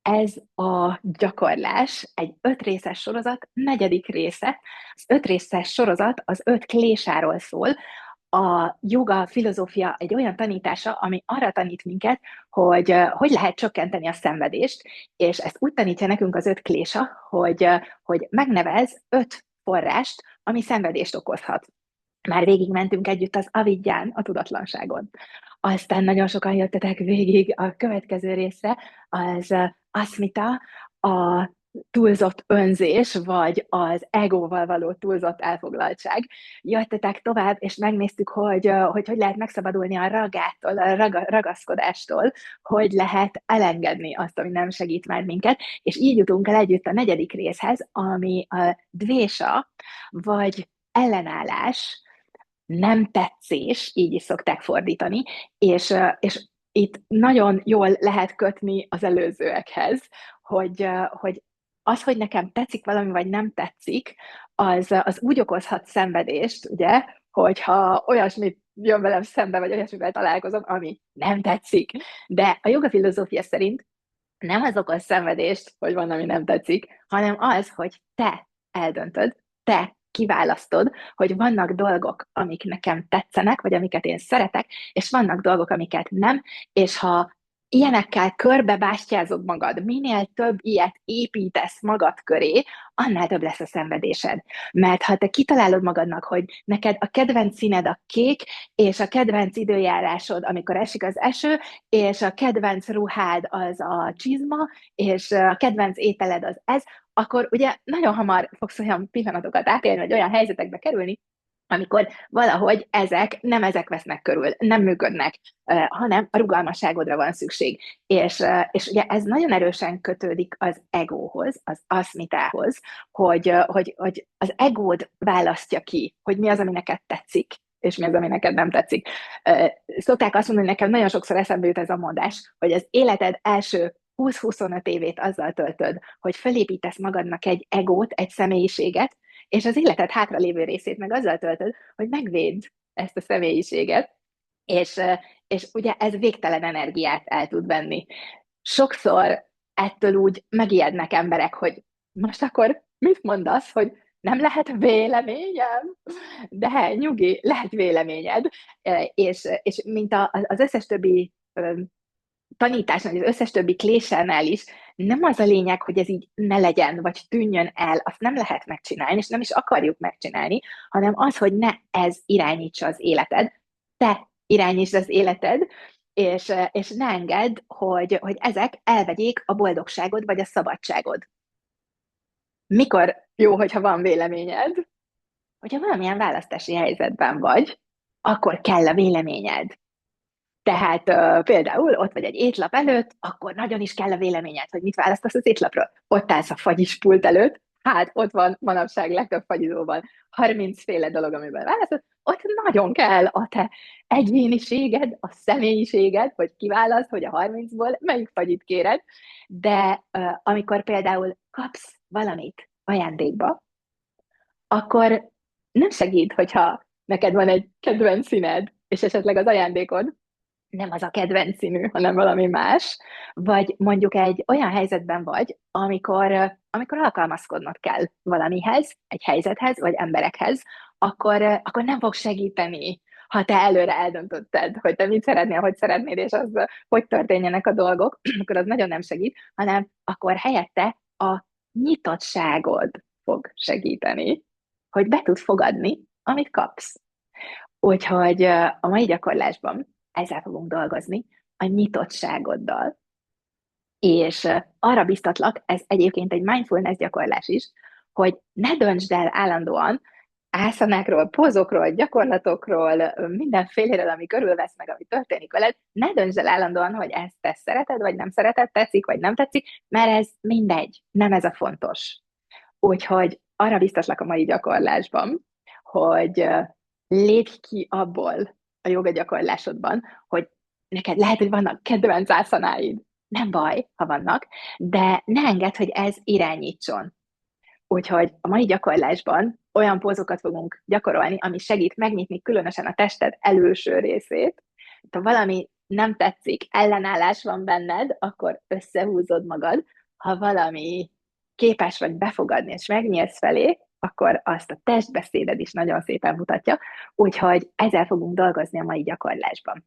Ez a gyakorlás egy 5 részes sorozat, negyedik része. Az 5 részes sorozat az 5 klésáról szól. A joga filozófia egy olyan tanítása, ami arra tanít minket, hogy lehet csökkenteni a szenvedést, és ezt úgy tanítja nekünk az 5 klésa, hogy megnevez 5 forrást, ami szenvedést okozhat. Már végigmentünk együtt az avigyán, a tudatlanságon. Aztán nagyon sokan jöttetek végig a következő része, az aszmita, a túlzott önzés, vagy az egóval való túlzott elfoglaltság. Jöttetek tovább, és megnéztük, hogy lehet megszabadulni a ragától, a ragaszkodástól, hogy lehet elengedni azt, ami nem segít már minket, és így jutunk el együtt a negyedik részhez, ami a dvésa, vagy ellenállás, nem tetszés, így is szokták fordítani, és itt nagyon jól lehet kötni az előzőekhez, hogy az, hogy nekem tetszik valami, vagy nem tetszik, az úgy okozhat szenvedést, ugye, hogyha olyasmit jön velem szembe, vagy olyasmivel találkozom, ami nem tetszik. De a joga filozófia szerint nem az okoz szenvedést, hogy van, ami nem tetszik, hanem az, hogy te eldöntöd, te kiválasztod, hogy vannak dolgok, amik nekem tetszenek, vagy amiket én szeretek, és vannak dolgok, amiket nem, és ha ilyenekkel körbebástyázod magad, minél több ilyet építesz magad köré, annál több lesz a szenvedésed. Mert ha te kitalálod magadnak, hogy neked a kedvenc színed a kék, és a kedvenc időjárásod, amikor esik az eső, és a kedvenc ruhád az a csizma, és a kedvenc ételed az ez, akkor ugye nagyon hamar fogsz olyan pillanatokat átélni, vagy olyan helyzetekbe kerülni, amikor valahogy ezek vesznek körül, nem működnek, hanem a rugalmasságodra van szükség. És ugye ez nagyon erősen kötődik az egóhoz, az aszmitához, hogy az egód választja ki, hogy mi az, ami neked tetszik, és mi az, ami neked nem tetszik. Szokták azt mondani, hogy nekem nagyon sokszor eszembe jut ez a mondás, hogy az életed első 20-25 évét azzal töltöd, hogy felépítesz magadnak egy egót, egy személyiséget, és az életed hátralévő részét meg azzal töltöd, hogy megvédd ezt a személyiséget, és, és ugye ez végtelen energiát el tud venni. Sokszor ettől úgy megijednek emberek, hogy most akkor mit mondasz, hogy nem lehet véleményem? De nyugi, lehet véleményed, és mint az összes többi tanításnál, az összes többi klésánál is, nem az a lényeg, hogy ez így ne legyen, vagy tűnjön el, azt nem lehet megcsinálni, és nem is akarjuk megcsinálni, hanem az, hogy ne ez irányítsa az életed, te irányítsd az életed, és ne engedd, hogy ezek elvegyék a boldogságod, vagy a szabadságod. Mikor jó, hogyha van véleményed? Hogyha valamilyen választási helyzetben vagy, akkor kell a véleményed. Tehát például ott vagy egy étlap előtt, akkor nagyon is kell a véleményed, hogy mit választasz az étlapról. Ott állsz a fagyispult előtt, hát ott van manapság legtöbb fagyizóban 30 féle dolog, amiben választod, ott nagyon kell a te egyéniséged, a személyiséged, hogy kiválaszt, hogy a 30-ból melyik fagyit kéred, de amikor például kapsz valamit ajándékba, akkor nem segít, hogyha neked van egy kedvenc színed, és esetleg az ajándékod nem az a kedvenc színű, hanem valami más, vagy mondjuk egy olyan helyzetben vagy, amikor alkalmazkodnod kell valamihez, egy helyzethez, vagy emberekhez, akkor nem fog segíteni, ha te előre eldöntötted, hogy te mit szeretnél, hogy szeretnéd, és az, hogy történjenek a dolgok, akkor az nagyon nem segít, hanem akkor helyette a nyitottságod fog segíteni, hogy be tud fogadni, amit kapsz. Úgyhogy a mai gyakorlásban ezzel fogunk dolgozni, a nyitottságoddal. És arra biztatlak, ez egyébként egy mindfulness gyakorlás is, hogy ne döntsd el állandóan ászanákról, pózokról, gyakorlatokról, mindenféléről, ami körülvesz meg, ami történik veled, ne döntsd el állandóan, hogy ezt te szereted, vagy nem szereted, tetszik, vagy nem tetszik, mert ez mindegy, nem ez a fontos. Úgyhogy arra biztatlak a mai gyakorlásban, hogy lépj ki abból a joga gyakorlásodban, hogy neked lehet, hogy vannak kedvenc ászanáid, nem baj, ha vannak, de ne engedd, hogy ez irányítson. Úgyhogy a mai gyakorlásban olyan pózokat fogunk gyakorolni, ami segít megnyitni különösen a tested előső részét. Ha valami nem tetszik, ellenállás van benned, akkor összehúzod magad. Ha valami képes vagy befogadni, és megnyílsz felé, akkor azt a testbeszéded is nagyon szépen mutatja. Úgyhogy ezzel fogunk dolgozni a mai gyakorlásban.